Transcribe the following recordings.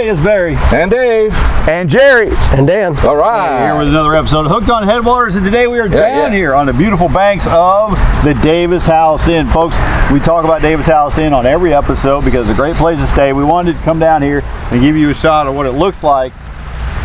Hey, it's Barry. And Dave. And Jerry. And Dan. All right. Here with another episode of Hooked on Headwaters, and today we are down here on the beautiful banks of the Davis House Inn. Folks, we talk about Davis House Inn on every episode because it's a great place to stay. We wanted to come down here and give you a shot of what it looks like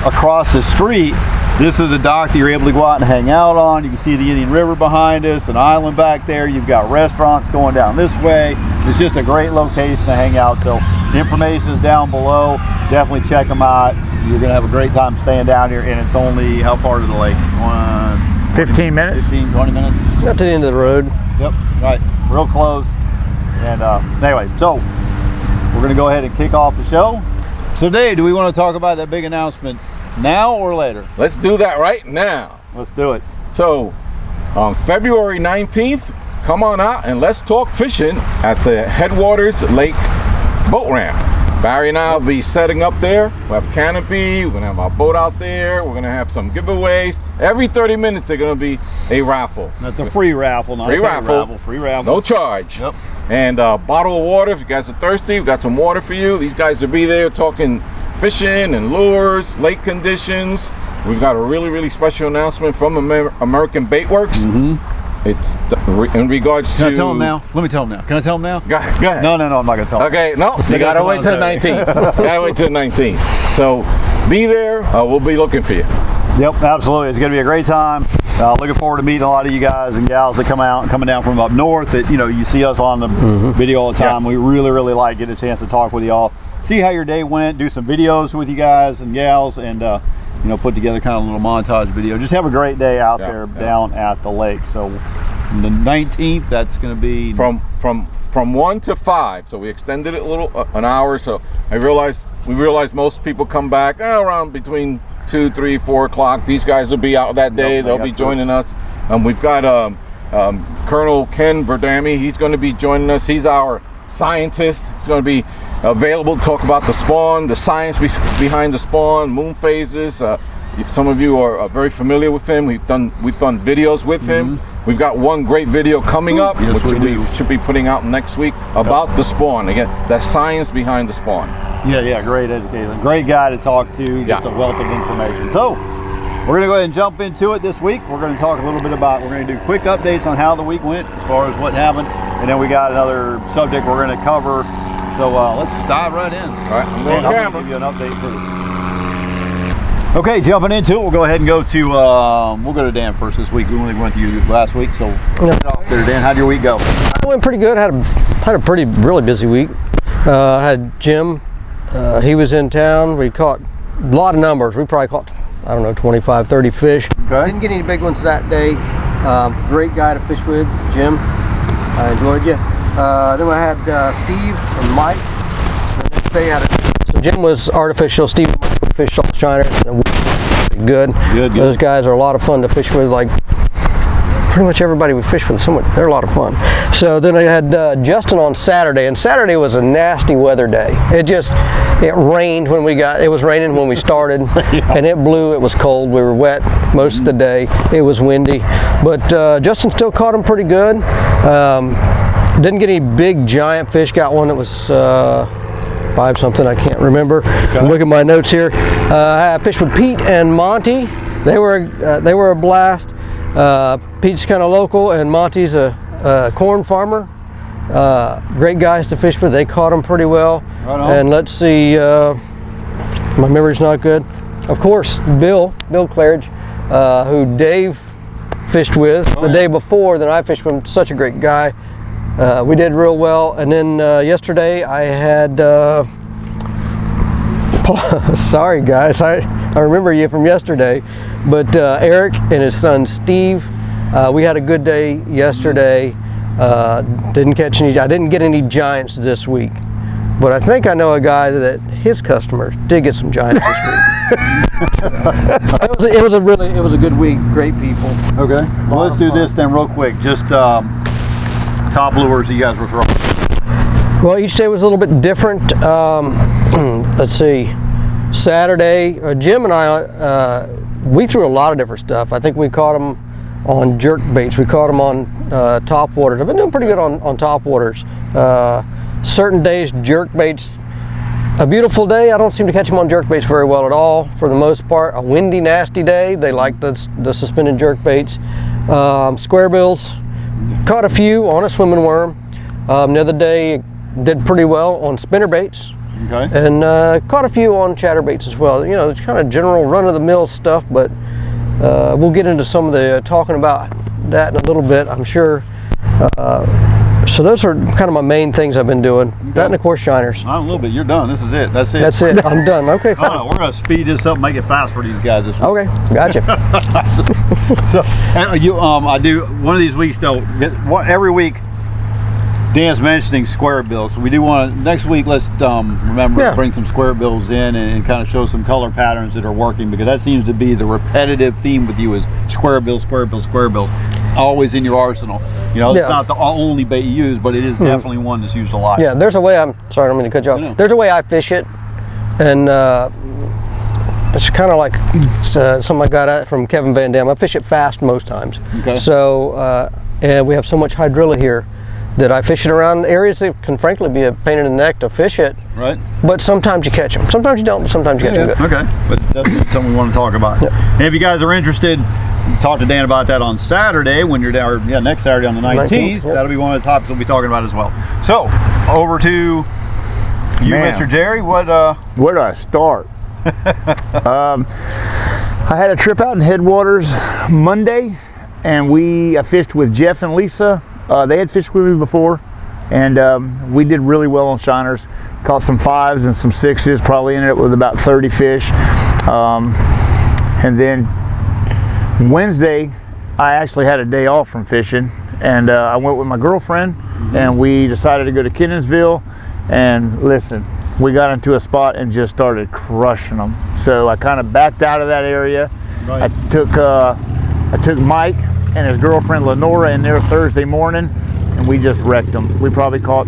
across the street. This is a dock that you're able to go out and hang out on. You can see the Indian River behind us, an island back there. You've got restaurants going down this way. It's just a great location to hang out. So the information is down below. Definitely check them out. You're going to have a great time staying down here, and it's only, how far to the lake? 15 minutes? 15, 20 minutes. Not to the end of the road. Yep, right, real close. And anyway, so we're going to go ahead and kick off the show. So Dave, do we want to talk about that big announcement now or later? Let's do that right now. Let's do it. So on February 19th, come on out and let's talk fishing at the Headwaters Lake boat ramp. Barry and I will be setting up there. We'll have a canopy, we're gonna have our boat out there, we're gonna have some giveaways. Every 30 minutes there's gonna be a raffle. That's a free raffle, not free a raffle. Free raffle. No charge. Yep. And a bottle of water if you guys are thirsty. We've got some water for you. These guys will be there talking fishing and lures, lake conditions. We've got a really special announcement from American Bait Works. It's in regards to... Can I tell them now? Let me tell them now. Can I tell them now? Go ahead. No, I'm not going to tell them. Okay, no, you gotta wait till the 19th. Gotta wait till the 19th. So be there, we'll be looking for you. Yep, absolutely. It's going to be a great time. Looking forward to meeting a lot of you guys and gals that coming down from up north. That you see us on the video all the time. We really like getting a chance to talk with y'all, see how your day went, do some videos with you guys and gals, and put together kind of a little montage video. Just have a great day out there down at the lake. So the 19th, that's going to be from 1 to 5. So we extended it a little, an hour. So we realized most people come back around between 2, 3, 4 o'clock. These guys will be out that day. They'll be joining us. We've got Colonel Ken Verdami. He's going to be joining us. He's our scientist. He's going to be available to talk about the spawn, the science behind the spawn, moon phases. Some of you are very familiar with him. We've done videos with him. We've got one great video coming up, which we should be putting out next week about the spawn. Again, the science behind the spawn. Yeah, great educator, great guy to talk to. Just a wealth of information. So we're going to go ahead and jump into it this week. We're going to talk a little bit about, we're going to do quick updates on how the week went as far as what happened. And then we got another subject we're going to cover. So let's just dive right in. All right, I'm going to give you an update for the... Okay, jumping into it, we'll go ahead and go to, we'll go to Dan first this week. We only went to you last week, so get off there, Dan. How'd your week go? It went pretty good. Had a really busy week. I had Jim, he was in town. We caught a lot of numbers. We probably caught, I don't know, 25, 30 fish. Okay. Didn't get any big ones that day. Great guy to fish with, Jim. I enjoyed you. Then I had Steve and Mike. The next day so Jim was artificial, Steve and Mike fished all shiners. Good. Those guys are a lot of fun to fish with. Like pretty much everybody we fish with, they're a lot of fun. So then I had Justin on Saturday, and Saturday was a nasty weather day. It rained when it was raining when we started, and it blew. It was cold. We were wet most of the day. It was windy, but Justin still caught them pretty good. Didn't get any big giant fish. Got one that was 5 something, I can't remember. Look at my notes here. I fished with Pete and Monty. They were a blast. Pete's kind of local, and Monty's a corn farmer. Great guys to fish with. They caught them pretty well. Right on. And let's see, my memory's not good. Of course, Bill Claridge, who Dave fished with the day before that I fished with. Such a great guy. We did real well. And then yesterday I had sorry guys, I remember you from yesterday, but Eric and his son Steve, we had a good day yesterday. I didn't get any giants this week, but I think I know a guy that his customers did get some giants this week. It was a good week. Great people. Okay. Well, let's do this then real quick. Just top lures that you guys were throwing. Well, each day was a little bit different. Let's see. Saturday, Jim and I, we threw a lot of different stuff. I think we caught them on jerk baits. We caught them on top waters. I've been doing pretty good on top waters. Certain days, jerk baits A beautiful day. I don't seem to catch them on jerkbaits very well at all for the most part. A windy, nasty day. They like the suspended jerkbaits. Square bills, caught a few on a swimming worm. The other day did pretty well on spinner baits. Okay. And caught a few on chatterbaits as well. You know, it's kind of general run-of-the-mill stuff, but we'll get into some of the talking about that in a little bit, I'm sure. So those are kind of my main things I've been doing. Okay. That and of course shiners. A little bit. You're done. This is it. That's it. That's it. I'm done. Okay, fine. We're going to speed this up and make it fast for these guys this week. Okay, gotcha. So, I do one of these weeks though. Every week, Dan's mentioning square bills. So we do want to next week. Let's remember to bring some square bills in and kind of show some color patterns that are working, because that seems to be the repetitive theme with you is square bills, square bills, square bills, always in your arsenal. You know, it's not the only bait you use, but it is definitely one that's used a lot. Yeah, there's a way. I'm sorry, I don't mean to cut you off. There's a way I fish it, and it's kind of like something I got from Kevin Van Dam. I fish it fast most times. Okay. So, and we have so much hydrilla here that I fish it around areas that can frankly be a pain in the neck to fish it. Right. But sometimes you catch them. Sometimes you don't, but sometimes you catch them good. Okay. But that's something we want to talk about. Yeah. And if you guys are interested, talk to Dan about that on Saturday when you're down, or next Saturday on the 19th. That'll be one of the topics we'll be talking about as well. So, over to you, Mr. Jerry. Where do I start? I had a trip out in Headwaters Monday, and I fished with Jeff and Lisa. They had fished with me before, and we did really well on shiners. Caught some 5s and some 6s, probably ended up with about 30 fish. And then Wednesday, I actually had a day off from fishing, and I went with my girlfriend, and we decided to go to Kenansville. And listen, we got into a spot and just started crushing them. So I kind of backed out of that area. Right. I took Mike and his girlfriend Lenora in there Thursday morning, and we just wrecked them. We probably caught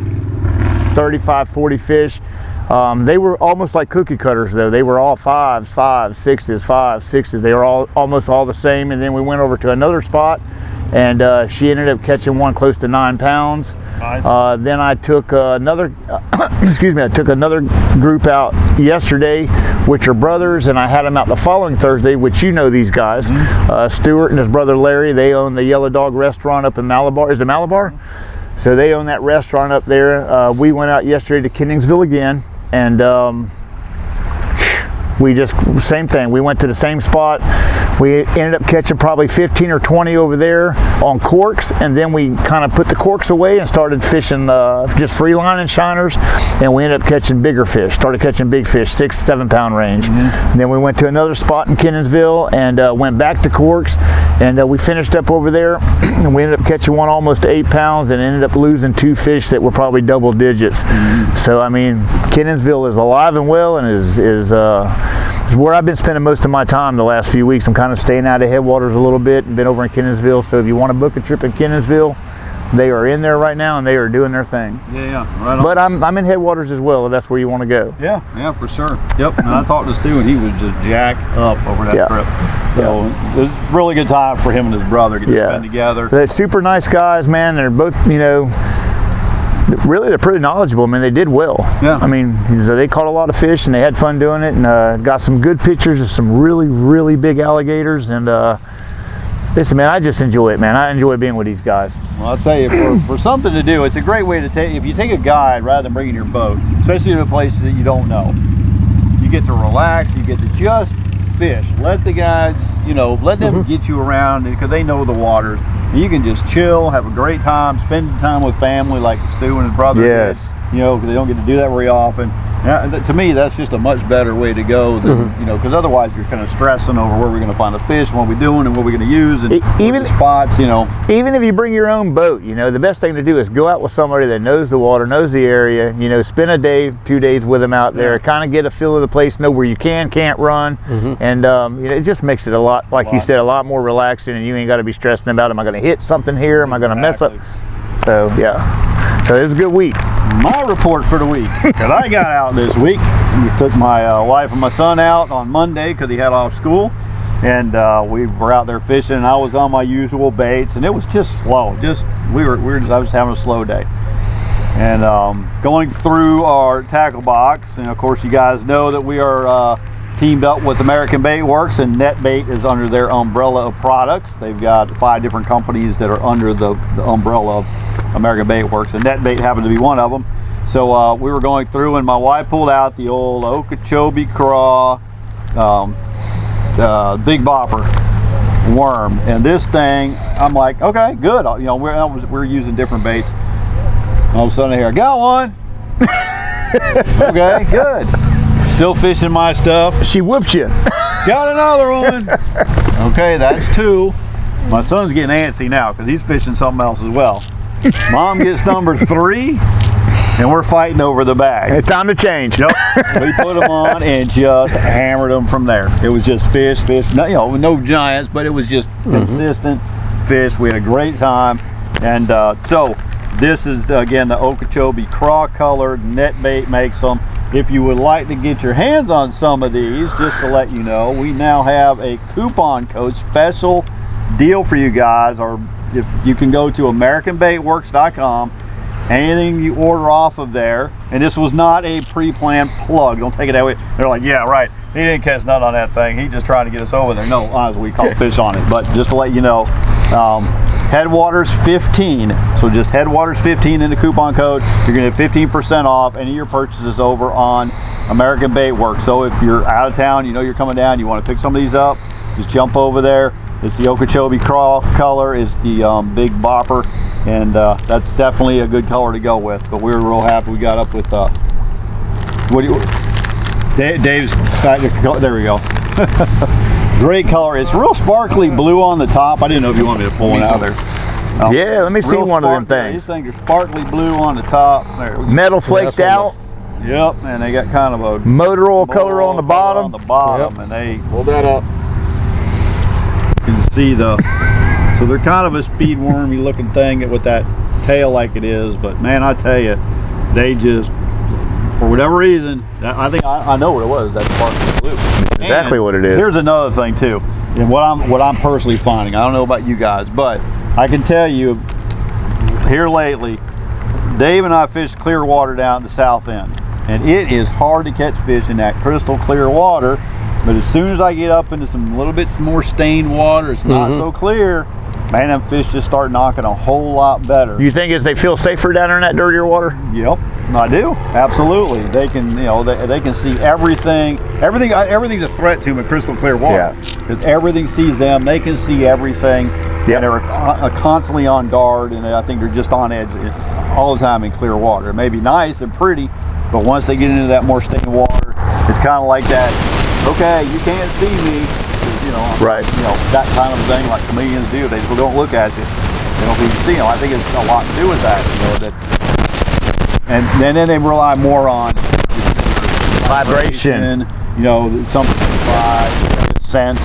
35, 40 fish. They were almost like cookie cutters though. They were all 5s, 5s, 6s, 5s, 6s. They were almost all the same. And then we went over to another spot, and she ended up catching one close to 9 pounds. Nice. Then I took another, I took another group out yesterday, which are brothers, and I had them out the following Thursday, which you know these guys. Stuart and his brother Larry, they own the Yellow Dog restaurant up in Malabar. Is it Malabar? So they own that restaurant up there. We went out yesterday to Kenansville again, and we just, same thing. We went to the same spot. We ended up catching probably 15 or 20 over there on corks, and then we kind of put the corks away and started fishing just free line and shiners, and we ended up catching bigger fish, started catching big fish, 6-7 pound range. And then we went to another spot in Kenansville and went back to corks, and we finished up over there, and we ended up catching one almost 8 pounds and ended up losing 2 fish that were probably double digits. So I mean, Kenansville is alive and well, and is where I've been spending most of my time the last few weeks. I'm kind of staying out of Headwaters a little bit and been over in Kenansville. So if you want to book a trip in Kenansville, they are in there right now and they are doing their thing. Yeah, right on. But I'm in Headwaters as well, if that's where you want to go. Yeah, for sure. Yep. And I talked to Stu, and he was just jacked up over that trip. So it was a really good time for him and his brother to spend together. They're super nice guys, man. They're both, really, they're pretty knowledgeable. I mean, they did well. Yeah. I mean, they caught a lot of fish and they had fun doing it, and got some good pictures of some really, really big alligators. And listen, man, I just enjoy it, man. I enjoy being with these guys. Well, I'll tell you, for something to do, it's a great way to take. If you take a guide rather than bringing your boat, especially in a place that you don't know, you get to relax. You get to just fish. Let the guides, let them get you around, because they know the waters. You can just chill, have a great time, spend time with family like Stu and his brother did, because they don't get to do that very often. And to me, that's just a much better way to go than, because otherwise you're kind of stressing over where we're going to find the fish, what we're doing, and what we're going to use, and even the spots, Even if you bring your own boat, the best thing to do is go out with somebody that knows the water, knows the area, spend a day, 2 days with them out there, kind of get a feel of the place, know where you can't run, and it just makes it a lot, like you said, a lot more relaxing, and you ain't got to be stressing about, am I going to hit something here, am I going to mess up? So, so it was a good week. My report for the week, because I got out this week. We took my wife and my son out on Monday because he had off school, and we were out there fishing, and I was on my usual baits, and it was just slow. I was having a slow day. And going through our tackle box, and of course you guys know that we are teamed up with American Bait Works, and NetBait is under their umbrella of products. They've got 5 different companies that are under the umbrella of American Bait Works, and NetBait happened to be one of them. So we were going through, and my wife pulled out the old Okeechobee Craw Big Bopper worm, and this thing, I'm like, okay, good. You know, we're using different baits. All of a sudden, here I got one. Okay, good. Still fishing my stuff. She whooped you. Got another one. Okay, that's 2. My son's getting antsy now because he's fishing something else as well. Mom gets number 3, and we're fighting over the bag. It's time to change. Yep. We put them on and just hammered them from there. It was just fish. No, you know, no giants, but it was just consistent fish. We had a great time, and so. This is, again, the Okeechobee Craw colored. NetBait makes them. If you would like to get your hands on some of these, just to let you know, we now have a coupon code special deal for you guys. Or if you can go to AmericanBaitWorks.com, anything you order off of there, and this was not a pre-planned plug. Don't take it that way. They're like, yeah, right. He didn't catch none on that thing. He just trying to get us over there. No, honestly, we caught fish on it. But just to let you know, Headwaters 15, so just Headwaters 15 in the coupon code. You're gonna get 15% off any of your purchases over on American Bait Works. So if you're out of town, you know you're coming down, you want to pick some of these up, just jump over there. It's the Okeechobee Craw color, is the Big Bopper, and that's definitely a good color to go with. But we were real happy we got up with what do you? Dave's there we go. Great color. It's real sparkly blue on the top. I didn't know if you wanted me to pull one out of there. Yeah, let me see one of them things. These things are sparkly blue on the top. There, metal flaked out. Yep, and they got kind of a motor oil color on the bottom. On the bottom, yep. And they hold that up. You can see so they're kind of a speed wormy looking thing with that tail like it is. But man, I tell you, they just, for whatever reason, I think I know what it was. That sparkly blue. Exactly and what it is. Here's another thing too, and what I'm personally finding. I don't know about you guys, but I can tell you here lately, Dave and I fished clear water down at the south end, and it is hard to catch fish in that crystal clear water. But as soon as I get up into some little bit more stained water, it's not so clear. Man, them fish just start knocking a whole lot better. You think as they feel safer down there in that dirtier water? Yep, I do. Absolutely. They can, you know, they can see everything. Everything's a threat to them in crystal clear water. Because everything sees them. They can see everything. Yep. And they're constantly on guard, and I think they're just on edge all the time in clear water. It may be nice and pretty, but once they get into that more stained water, it's kind of like that, okay, you can't see me. You know, right. You know, that kind of thing like comedians do. They just don't look at you. They don't even see them. I think it's a lot to do with that. You know, and then they rely more on vibration. You know, something by scent.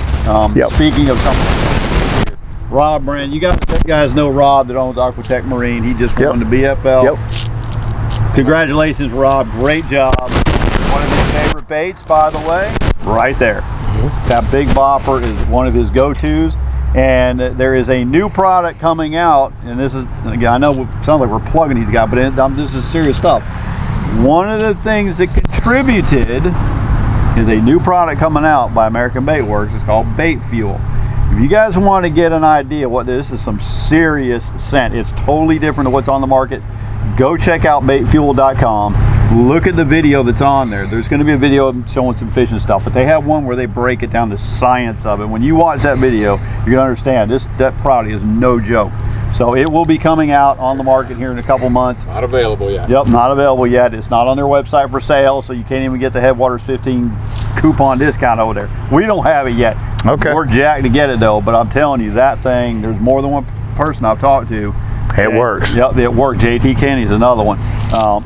Speaking of something, Rob Brand, you guys know Rob that owns Aquatech Marine. He just won the BFL. Yep. Congratulations, Rob. Great job. One of his favorite baits, by the way, right there. That Big Bopper is one of his go-tos, and there is a new product coming out, and this is, again, I know it sounds like we're plugging these guys, but this is serious stuff. One of the things that contributed is a new product coming out by American Bait Works. It's called Bait Fuel. If you guys want to get an idea what this is, some serious scent. It's totally different than what's on the market. Go check out baitfuel.com. Look at the video that's on there. There's going to be a video showing some fishing stuff, but they have one where they break it down, the science of it. When you watch that video, you're going to understand that product is no joke. So it will be coming out on the market here in a couple months. Not available yet. Yep, not available yet. It's not on their website for sale, so you can't even get the Headwaters 15 coupon discount over there. We don't have it yet. Okay. We're jacked to get it though, but I'm telling you, that thing, there's more than one person I've talked to. It works. Yep, it worked. JT Kenny's another one.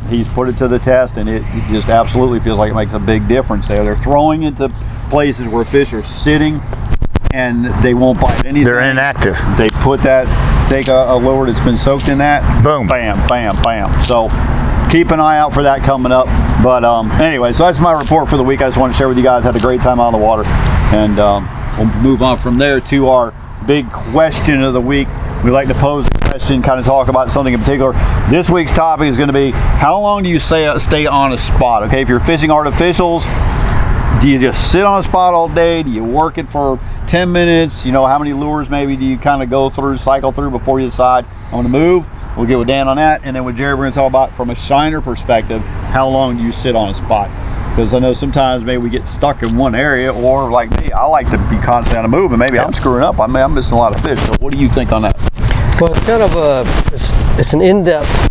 He's put it to the test, and it just absolutely feels like it makes a big difference there. They're throwing into places where fish are sitting, and they won't bite anything. They're inactive. They put that, take a lure that's been soaked in that. Boom. Bam, bam, bam. So keep an eye out for that coming up. But anyway, so that's my report for the week. I just want to share with you guys. Had a great time on the water, and we'll move on from there to our big question of the week. we like to pose a question, kind of talk about something in particular. This week's topic is going to be, how long do you stay on a spot? Okay, if you're fishing artificials, do you just sit on a spot all day? Do you work it for 10 minutes? You know, how many lures maybe do you kind of go through, cycle through before you decide I'm going to move? We'll get with Dan on that, and then with Jerry, we're going to talk about, from a shiner perspective, how long do you sit on a spot? Because I know sometimes maybe we get stuck in one area, or like me, I like to be constantly on the move, and maybe I'm screwing up. I'm missing a lot of fish. So what do you think on that? Well, it's kind of it's an in-depth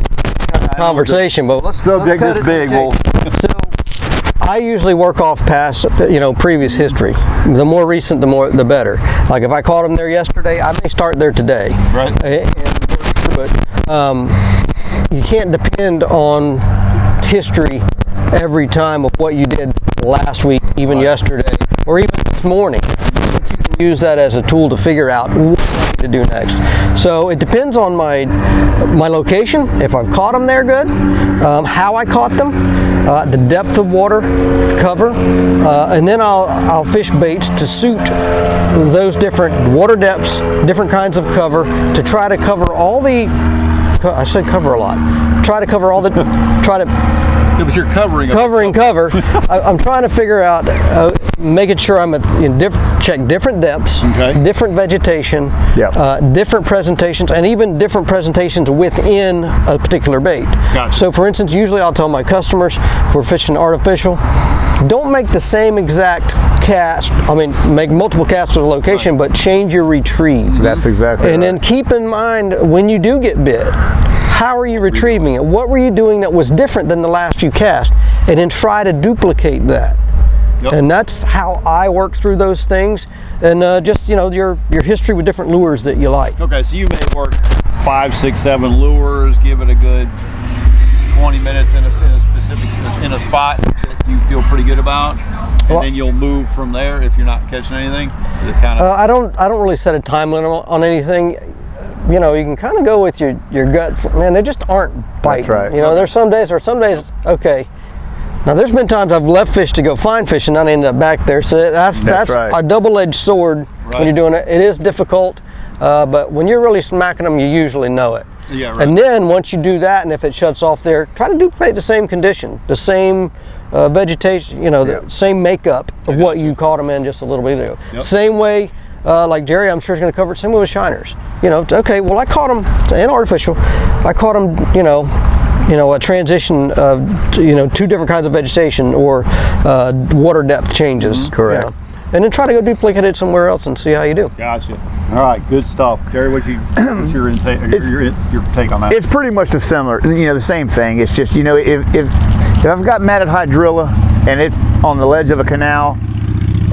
kind of conversation, but let's subject this big. So I usually work off past, previous history. The more recent, the better. Like if I caught them there yesterday, I may start there today. Right. But you can't depend on history every time of what you did last week, even yesterday, or even this morning. But you can use that as a tool to figure out what to do next. So it depends on my location, if I've caught them there good, how I caught them, the depth of water, cover, and then I'll fish baits to suit those different water depths, different kinds of cover, to try to cover all the, I said cover a lot, try to cover all the, Yeah, but you're covering cover. I'm trying to figure out, making sure I'm check different depths, okay, different vegetation, different presentations, and even different presentations within a particular bait. Gotcha. So for instance, usually I'll tell my customers, if we're fishing artificial, don't make the same exact cast. I mean, make multiple casts to the location, but change your retrieve. That's exactly And then keep in mind, when you do get bit, how are you retrieving it? What were you doing that was different than the last few casts? And then try to duplicate that. Yep. And that's how I work through those things. And just, your history with different lures that you like. Okay, so you may work 5, 6, 7 lures, give it a good 20 minutes in a spot that you feel pretty good about, and then you'll move from there if you're not catching anything. Is it kind of? I don't really set a time limit on anything. You can kind of go with your gut. Man, they just aren't biting. That's right. There's some days, okay. Now there's been times I've left fish to go find fish and I ended up back there. So that's right. a double-edged sword when you're doing it. It is difficult, but when you're really smacking them, you usually know it. Yeah, right. And then once you do that, and if it shuts off there, try to duplicate the same condition, the same vegetation, the same makeup of what you caught them in just a little bit ago. Yep. Same way, like Jerry, I'm sure is going to cover it. Same way with shiners. Okay, well I caught them in artificial. I caught them, a transition of, 2 different kinds of vegetation or water depth changes. Correct. And then try to go duplicate it somewhere else and see how you do. Gotcha. All right, good stuff. Jerry, what's your take on that? It's pretty much the same thing. It's just, if I've got matted hydrilla and it's on the ledge of a canal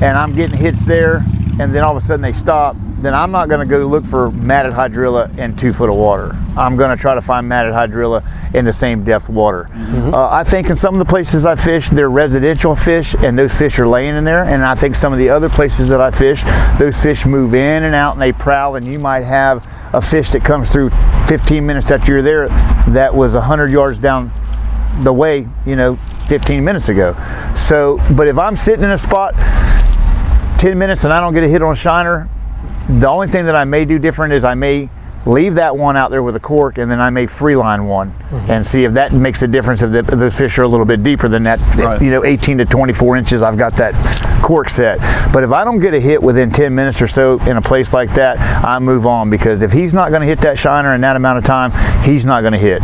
and I'm getting hits there and then all of a sudden they stop, then I'm not going to go look for matted hydrilla in 2 foot of water. I'm going to try to find matted hydrilla in the same depth water. I think in some of the places I fish, they're residential fish and those fish are laying in there. And I think some of the other places that I fish, those fish move in and out and they prowl, and you might have a fish that comes through 15 minutes that you're there that was 100 yards down the way, 15 minutes ago. So, but if I'm sitting in a spot 10 minutes and I don't get a hit on a shiner, the only thing that I may do different is I may leave that one out there with a cork, and then I may free line one and see if that makes a difference. If those fish are a little bit deeper than that, 18 to 24 inches, I've got that cork set. But if I don't get a hit within 10 minutes or so in a place like that, I move on, because if he's not going to hit that shiner in that amount of time, he's not going to hit.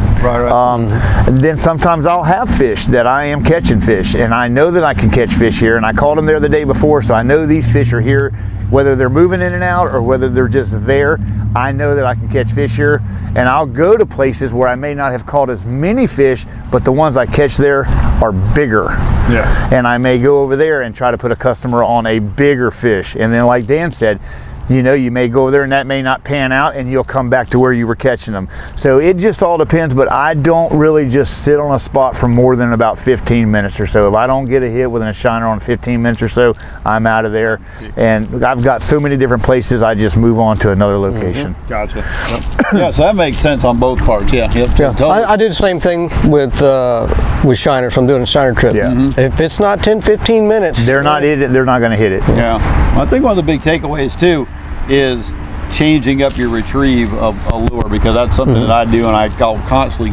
Then sometimes I'll have fish that I am catching fish, and I know that I can catch fish here, and I caught them there the day before, so I know these fish are here. Whether they're moving in and out or whether they're just there, I know that I can catch fish here. And I'll go to places where I may not have caught as many fish, but the ones I catch there are bigger. Yeah. And I may go over there and try to put a customer on a bigger fish. And then, like Dan said, you may go there and that may not pan out, and you'll come back to where you were catching them. So it just all depends, but I don't really just sit on a spot for more than about 15 minutes or so. If I don't get a hit within a shiner on 15 minutes or so, I'm out of there. And I've got so many different places, I just move on to another location. Gotcha. Yeah, so that makes sense on both parts. Yeah. Totally. I do the same thing with shiners. I'm doing a shiner trip. If it's not 10-15 minutes, they're not going to hit it. Yeah. I think one of the big takeaways too is changing up your retrieve of a lure, because that's something that I do, and I'll constantly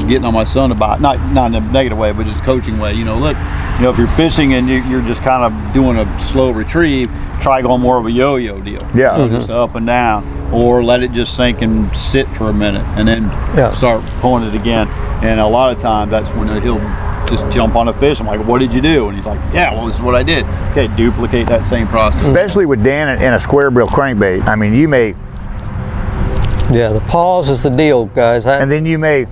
getting on my son about, not in a negative way, but just coaching way. Look, if you're fishing and you're just kind of doing a slow retrieve, try going more of a yo-yo deal. Yeah. Just up and down, or let it just sink and sit for a minute, and then start pulling it again. And a lot of times that's when he'll just jump on a fish. I'm like, what did you do? And he's like, yeah, well, this is what I did. Okay, duplicate that same process. Especially with Dan and a square bill crankbait. I mean, you may. Yeah, the pause is the deal, guys. And then you may.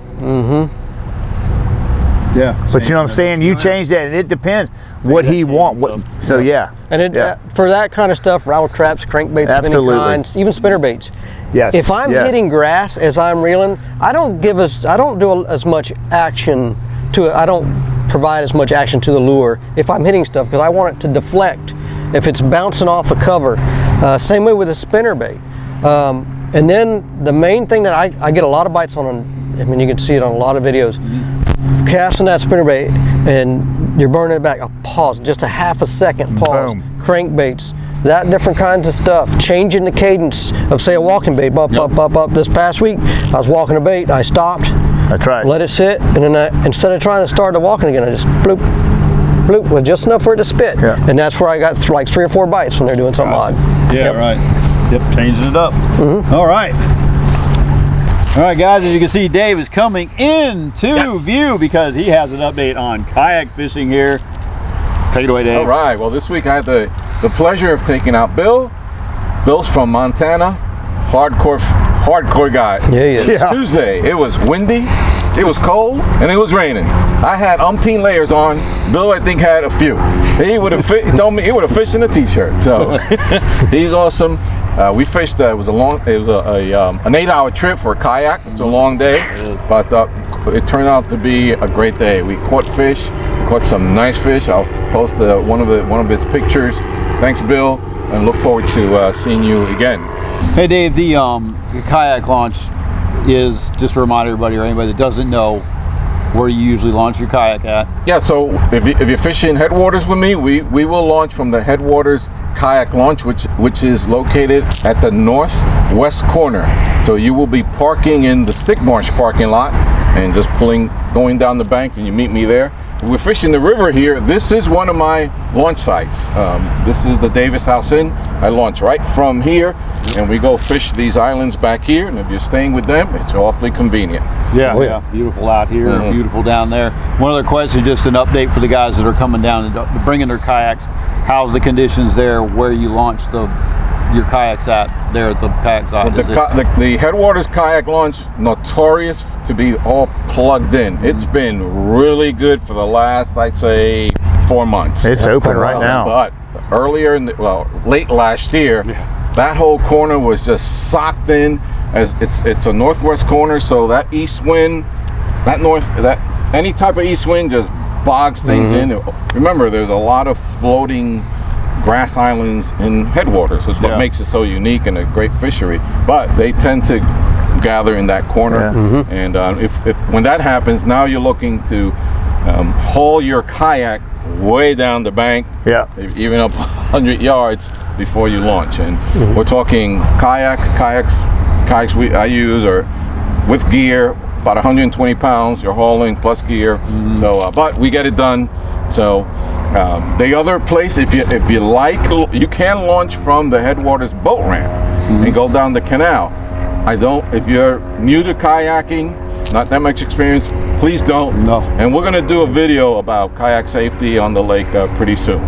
Yeah. But you know what I'm saying? You change that, and it depends what he wants. So yeah. And for that kind of stuff, rattle traps, crankbaits of any kinds, even spinnerbaits. Yes. If I'm hitting grass as I'm reeling, I don't do as much action to it. I don't provide as much action to the lure if I'm hitting stuff, because I want it to deflect if it's bouncing off a cover. Same way with a spinnerbait. And then the main thing that I get a lot of bites on, I mean, you can see it on a lot of videos. Casting that spinnerbait and you're burning it back, a pause, just a half a second pause. Boom. Crankbaits, that different kinds of stuff. Changing the cadence of, say, a walking bait. Up. This past week, I was walking a bait, I stopped. That's right. Let it sit, and then instead of trying to start the walking again, I just bloop, bloop, with just enough for it to spit. Yeah. And that's where I got like 3 or 4 bites when they're doing something odd. Yeah, right. Yep, changing it up. All right. All right, guys, as you can see, Dave is coming into view because he has an update on kayak fishing here. Take it away, Dave. All right. Well, this week I had the pleasure of taking out Bill. Bill's from Montana. Hardcore guy. Yeah, he is. Yeah. Tuesday, it was windy, it was cold, and it was raining. I had umpteen layers on. Bill, I think, had a few. He would have told me he would have fished in a t-shirt. So he's awesome. We fished. It was an 8-hour trip for a kayak. It's a long day, but it turned out to be a great day. We caught fish. We caught some nice fish. I'll post one of his pictures. Thanks, Bill, and look forward to seeing you again. Hey, Dave, the kayak launch is, just to remind everybody or anybody that doesn't know, where you usually launch your kayak at. Yeah, so if you're fishing Headwaters with me, we will launch from the Headwaters Kayak Launch, which is located at the northwest corner. So you will be parking in the Stick Marsh parking lot and just going down the bank, and you meet me there. We're fishing the river here. This is one of my launch sites. This is the Davis House Inn. I launch right from here, and we go fish these islands back here. And if you're staying with them, it's awfully convenient. Yeah, yeah. Beautiful out here, beautiful down there. One other question, just an update for the guys that are coming down and bringing their kayaks. How's the conditions there where you launch your kayaks at there at the kayak side? The Headwaters Kayak Launch, notorious to be all plugged in. It's been really good for the last, I'd say, 4 months. It's open right now. But earlier late last year, that whole corner was just socked in. As it's a northwest corner, so that east wind, any type of east wind just bogs things in. Remember, there's a lot of floating grass islands in Headwaters. That's what makes it so unique and a great fishery. But they tend to gather in that corner, and if when that happens, now you're looking to haul your kayak way down the bank, even up 100 yards before you launch. And we're talking kayaks I use are with gear, about 120 pounds you're hauling plus gear. So but we get it done. So the other place, if you like, you can launch from the Headwaters boat ramp and go down the canal. If you're new to kayaking, not that much experience, please don't. No. And we're going to do a video about kayak safety on the lake pretty soon.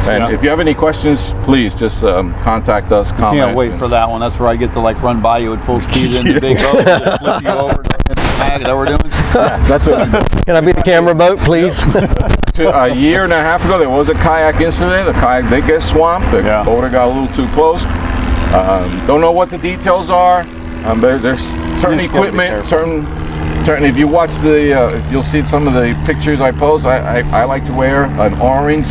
And if you have any questions, please just contact us. Comment. Can't wait for that one. That's where I get to run by you at full speed in the big boat, just flip you over in the kayak. Is that what we're doing? That's what we do. Can I be the camera boat, please? A year and a half ago, there was a kayak incident. The kayak did get swamped. The boater got a little too close. Don't know what the details are. There's certain equipment, certain. If you watch you'll see some of the pictures I post. I like to wear an orange,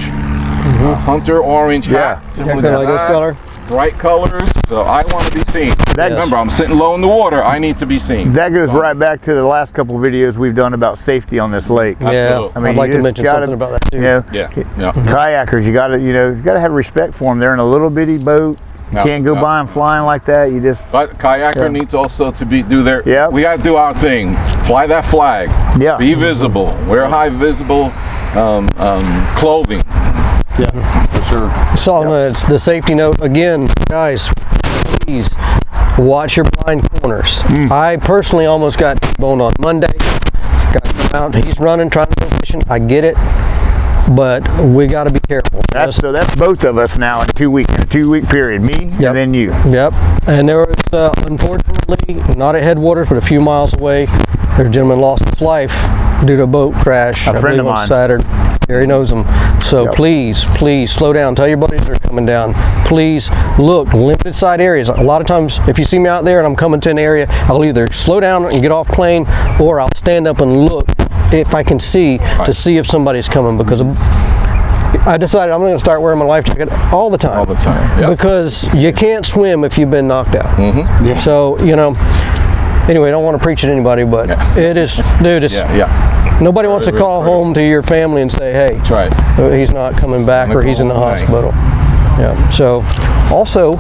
hunter orange hat, similar to like this color. Bright colors. So I want to be seen. Remember, I'm sitting low in the water. I need to be seen. That goes right back to the last couple of videos we've done about safety on this lake. Yeah, I mean, I'd like to mention something about that too. Kayakers, you got to have respect for them. They're in a little bitty boat. You can't go by them flying like that. You just. But kayaker needs also to do their. Yeah. We got to do our thing. Fly that flag. Yeah. Be visible. Wear high visible clothing. Yeah, for sure. So it's the safety note again, guys. Please watch your blind corners. I personally almost got boned on Monday. Got him out. He's running, trying to go fishing. I get it, but we got to be careful. That's both of us now in a 2 week period. Me and then you. Yep. And there was unfortunately not at Headwaters, but a few miles away. There's a gentleman lost his life due to a boat crash. A friend of mine. On Saturday. Gary knows him. So please slow down. Tell your buddies they're coming down. Please look, limited side areas. A lot of times, if you see me out there and I'm coming to an area, I'll either slow down and get off plane, or I'll stand up and look if I can see to see if somebody's coming, because I decided I'm going to start wearing my life jacket all the time. All the time. Yep. Because you can't swim if you've been knocked out. So, anyway, I don't want to preach at anybody, but it is, dude, it's, nobody wants to call home to your family and say, hey, that's right. He's not coming back or he's in the hospital. Yeah. So, also,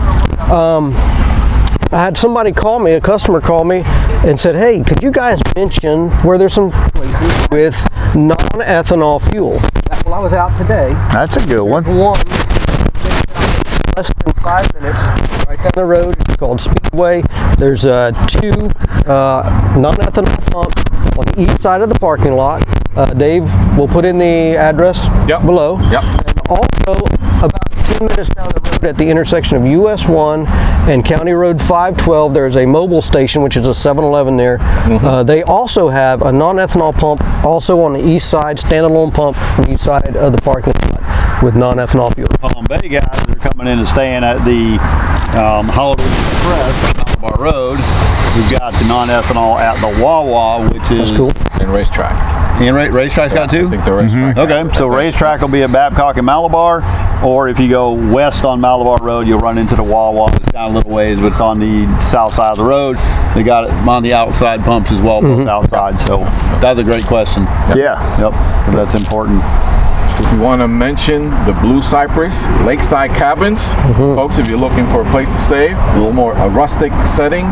I had somebody call me, a customer call me and said, hey, could you guys mention where there's some places with non-ethanol fuel? Well, I was out today. That's a good one. One, less than 5 minutes, right down the road. It's called Speedway. There's 2 non-ethanol pumps on the east side of the parking lot. Dave will put in the address below. Yep. And also, about 10 minutes down the road at the intersection of US 1 and County Road 512, there's a mobile station, which is a 7-Eleven there. They also have a non-ethanol pump also on the east side, standalone pump on the east side of the parking lot with non-ethanol fuel. Palm Bay guys are coming in and staying at the Holiday Express on Malabar Road. We've got the non-ethanol at the Wawa, which is cool. And racetrack. And Racetrack's got two? I think the racetrack. Okay, so Racetrack will be at Babcock and Malabar, or if you go west on Malabar Road, you'll run into the Wawa. It's down a little ways, but it's on the south side of the road. They got it on the outside pumps as well, both outside. So that's a great question. Yeah. Yep, that's important. If you want to mention the Blue Cypress Lakeside cabins, folks, if you're looking for a place to stay, a little more a rustic setting,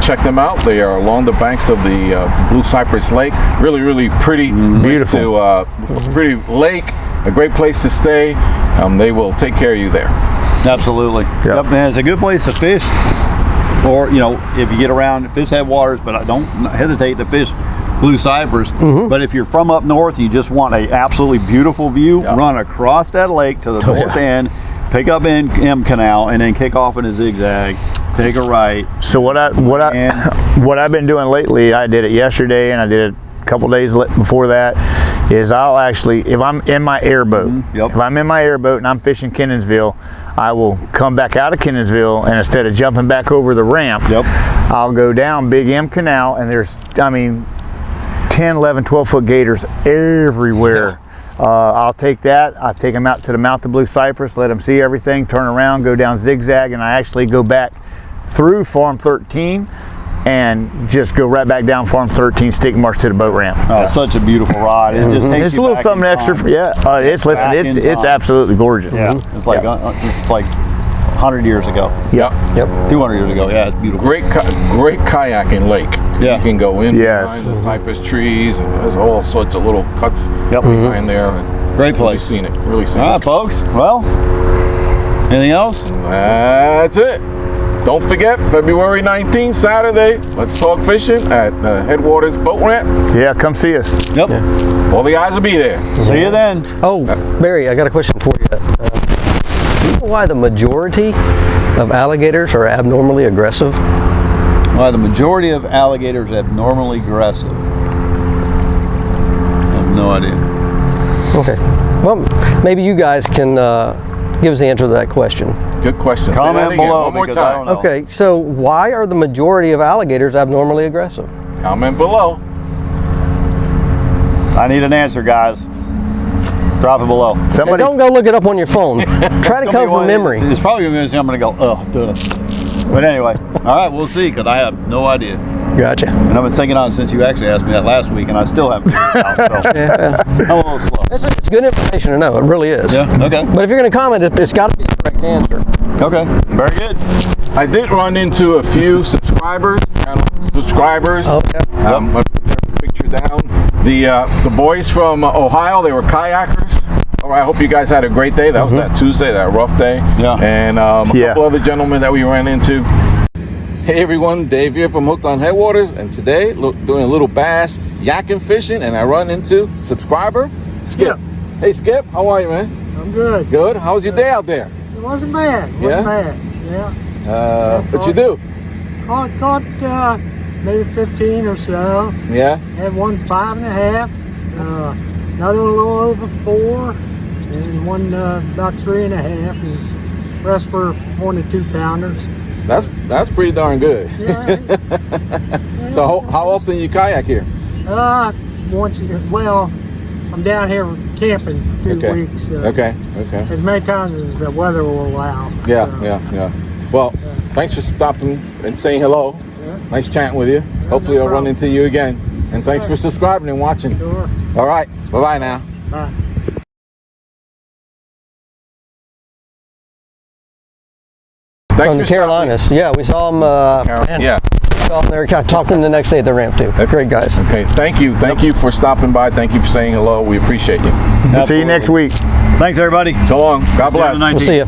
check them out. They are along the banks of the Blue Cypress Lake. Really, really pretty, beautiful, pretty lake. A great place to stay. They will take care of you there. Absolutely. Yep, man, it's a good place to fish. Or if you get around, fish Headwaters, but I don't hesitate to fish Blue Cypress. But if you're from up north, you just want a absolutely beautiful view, run across that lake to the north end, pick up in M Canal, and then kick off in a zigzag, take a right. So what I've been doing lately, I did it yesterday and I did it a couple days before that, is I'll actually, if I'm in my airboat, if I'm in my airboat and I'm fishing Kenansville, I will come back out of Kenansville, and instead of jumping back over the ramp, I'll go down Big M Canal, and there's, 10, 11, 12-foot gators everywhere. I'll take them out to the mouth of Blue Cypress, let them see everything, turn around, go down zigzag, and I actually go back through Farm 13 and just go right back down Farm 13, stick march to the boat ramp. Oh, such a beautiful ride. It just takes it's you a little back something in extra. time. It's absolutely gorgeous. Yeah, it's like 100 years ago. Yep. 200 years ago. Yeah, it's beautiful. Great kayaking lake. Yeah. You can go in behind the cypress trees, and there's all sorts of little cuts behind there. And great place. Really seen it. Really seen it. All right, folks. Well, anything else? That's it. Don't forget, February 19th, Saturday, let's talk fishing at Headwaters Boat Ramp. Yeah, come see us. Yep. All the guys will be there. See you then. Oh, Barry, I got a question for you. Do you know why the majority of alligators are abnormally aggressive? Why the majority of alligators are abnormally aggressive? I have no idea. Okay. Well, maybe you guys can give us the answer to that question. Good question. Comment Say that again below one more because I don't time. know. Okay, so why are the majority of alligators abnormally aggressive? Comment below. I need an answer, guys. Drop it below. And Somebody, don't go look it up on your phone. Try to come from memory. It's probably going to be I'm going to go, oh, duh. But anyway, all right, we'll see, because I have no idea. Gotcha. And I've been thinking on it since you actually asked me that last week, and I still haven't figured it out. So I'm a little slow. It's good information to know. It really is. Yeah, okay. But if you're going to comment, it's got to be the correct answer. Okay, very good. I did run into a few subscribers. Oh, yeah. I put their picture down. The boys from Ohio, they were kayakers. All right, I hope you guys had a great day. That was that Tuesday, that rough day. Yeah. And a couple other gentlemen that we ran into. Hey everyone, Dave here from Hooked on Headwaters, and today doing a little bass yakking fishing, and I run into subscriber Skip. Hey Skip, how are you, man? I'm good. Good. How was your day out there? It wasn't bad. Wasn't bad. Yeah. What you do? Caught maybe 15 or so. Yeah. Had one 5.5. Another one a little over 4, and one about 3.5. And rest were 1 to 2 pounders. That's pretty darn good. Yeah. So how often you kayak here? Once a year. Well, I'm down here camping for 2 weeks. Okay. As many times as the weather will allow. Yeah. Well, thanks for stopping and saying hello. Yeah. Nice chatting with you. Hopefully I'll run into you again. And thanks for subscribing and watching. Sure. All right. Bye-bye now. Bye. Thanks From the for Carolinas. Yeah, we saw them. Yeah. Saw them there. Talked to them the next day at the ramp too. Great guys. Okay. Thank you for stopping by. Thank you for saying hello. We appreciate you. See you next week. Thanks, everybody. So long. God bless. See you on the We'll see you.